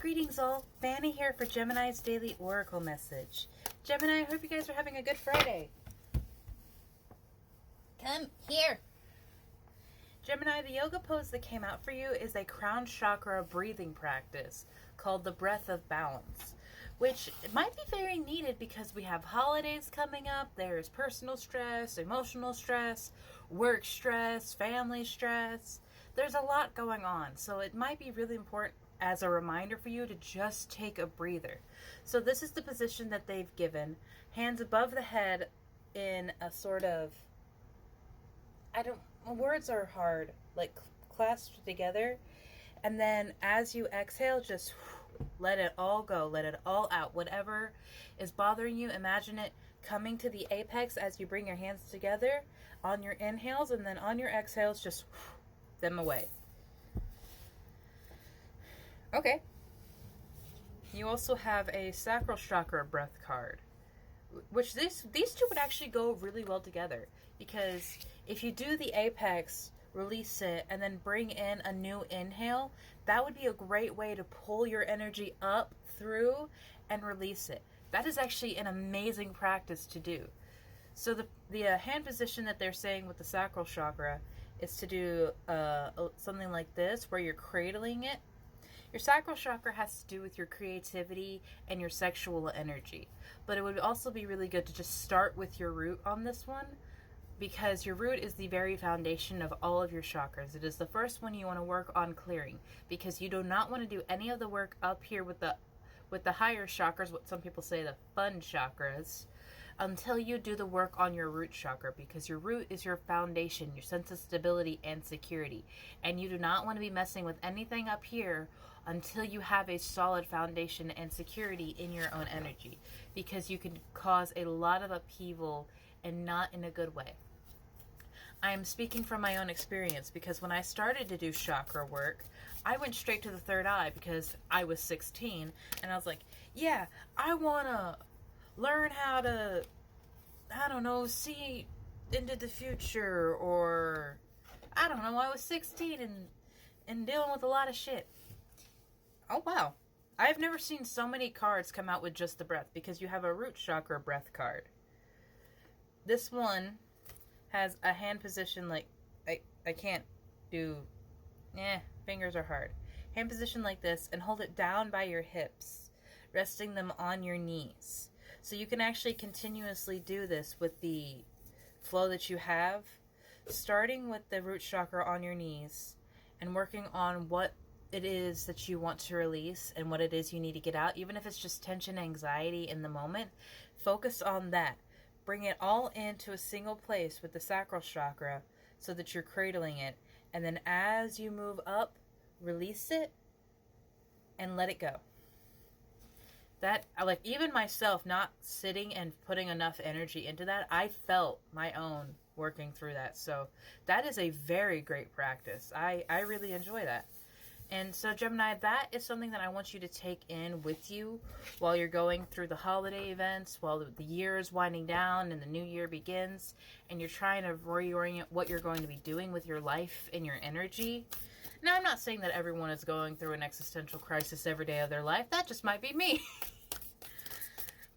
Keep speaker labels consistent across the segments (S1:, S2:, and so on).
S1: Greetings all, Fanny here for Gemini's Daily Oracle Message. Gemini, I hope you guys are having a good Friday.
S2: Come here.
S1: Gemini, the yoga pose that came out for you is a crown chakra breathing practice called the breath of balance, which might be very needed because we have holidays coming up. There's personal stress, emotional stress, work stress, family stress. There's a lot going on, so it might be really important as a reminder for you to just take a breather. So this is the position that they've given. Hands above the head in a sort of, words are hard, like clasped together. And then as you exhale, just let it all go, let it all out. Whatever is bothering you, imagine it coming to the apex as you bring your hands together on your inhales, and then on your exhales, just them away. Okay. You also have a sacral chakra breath card, which these two would actually go really well together, because if you do the apex, release it, and then bring in a new inhale, that would be a great way to pull your energy up through and release it. That is actually an amazing practice to do. So the hand position that they're saying with the sacral chakra is to do something like this, where you're cradling it. Your sacral chakra has to do with your creativity and your sexual energy. But it would also be really good to just start with your root on this one, because your root is the very foundation of all of your chakras. It is the first one you want to work on clearing, because you do not want to do any of the work up here with the higher chakras, what some people say the fun chakras, until you do the work on your root chakra, because your root is your foundation, your sense of stability and security. And you do not want to be messing with anything up here until you have a solid foundation and security in your own energy, because you can cause a lot of upheaval, and not in a good way. I am speaking from my own experience, because when I started to do chakra work, I went straight to the third eye because I was 16, and I was like, yeah, I want to learn how to, see into the future, or, I was 16 and dealing with a lot of shit. Oh, wow. I've never seen so many cards come out with just the breath, because you have a root chakra breath card. This one has a hand position like, I can't do, fingers are hard. Hand position like this, and hold it down by your hips, resting them on your knees. So you can actually continuously do this with the flow that you have, starting with the root chakra on your knees and working on what it is that you want to release and what it is you need to get out. Even if it's just tension, anxiety in the moment, focus on that. Bring it all into a single place with the sacral chakra so that you're cradling it. And then as you move up, release it and let it go. That, like, even myself not sitting and putting enough energy into that, I felt my own working through that. So that is a very great practice. I really enjoy that. And so, Gemini, that is something that I want you to take in with you while you're going through the holiday events, while the year is winding down and the new year begins, and you're trying to reorient what you're going to be doing with your life and your energy. Now, I'm not saying that everyone is going through an existential crisis every day of their life. That just might be me.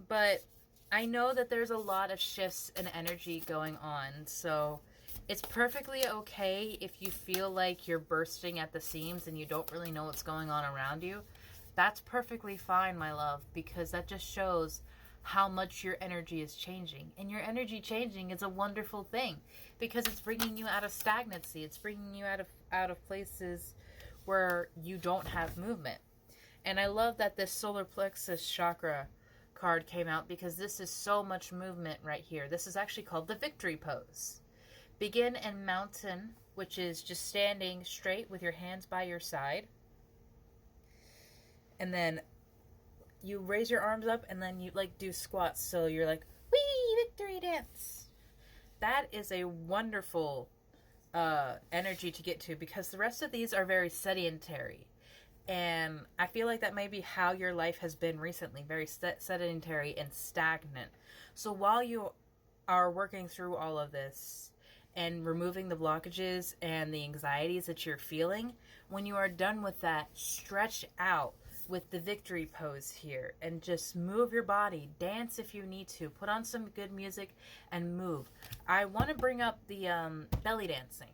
S1: But I know that there's a lot of shifts in energy going on, so it's perfectly okay if you feel like you're bursting at the seams and you don't really know what's going on around you. That's perfectly fine, my love, because that just shows how much your energy is changing. And your energy changing is a wonderful thing, because it's bringing you out of stagnancy. It's bringing you out of places where you don't have movement. And I love that this solar plexus chakra card came out, because this is so much movement right here. This is actually called the victory pose. Begin in mountain, which is just standing straight with your hands by your side. And then you raise your arms up, and then you do squats. So you're like, wee, victory dance. That is a wonderful energy to get to, because the rest of these are very sedentary. And I feel like that may be how your life has been recently, very sedentary and stagnant. So while you are working through all of this and removing the blockages and the anxieties that you're feeling, when you are done with that, stretch out. with the victory pose here, and just move your body. Dance if you need to. Put on some good music and move. I want to bring up the belly dancing,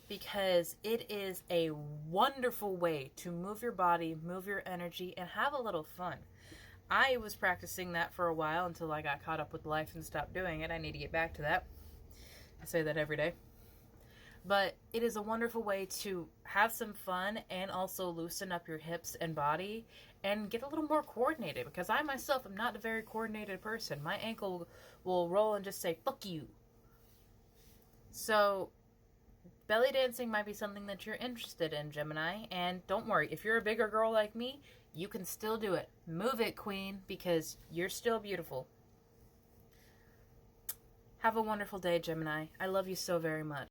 S1: because it is a wonderful way to move your body, move your energy, and have a little fun. I was practicing that for a while until I got caught up with life and stopped doing it. I need to get back to that. I say that every day. But it is a wonderful way to have some fun and also loosen up your hips and body and get a little more coordinated, because I myself am not a very coordinated person. My ankle will roll and just say, fuck you. So belly dancing might be something that you're interested in, Gemini. And don't worry, if you're a bigger girl like me, you can still do it. Move it, queen, because you're still beautiful. Have a wonderful day, Gemini. I love you so very much.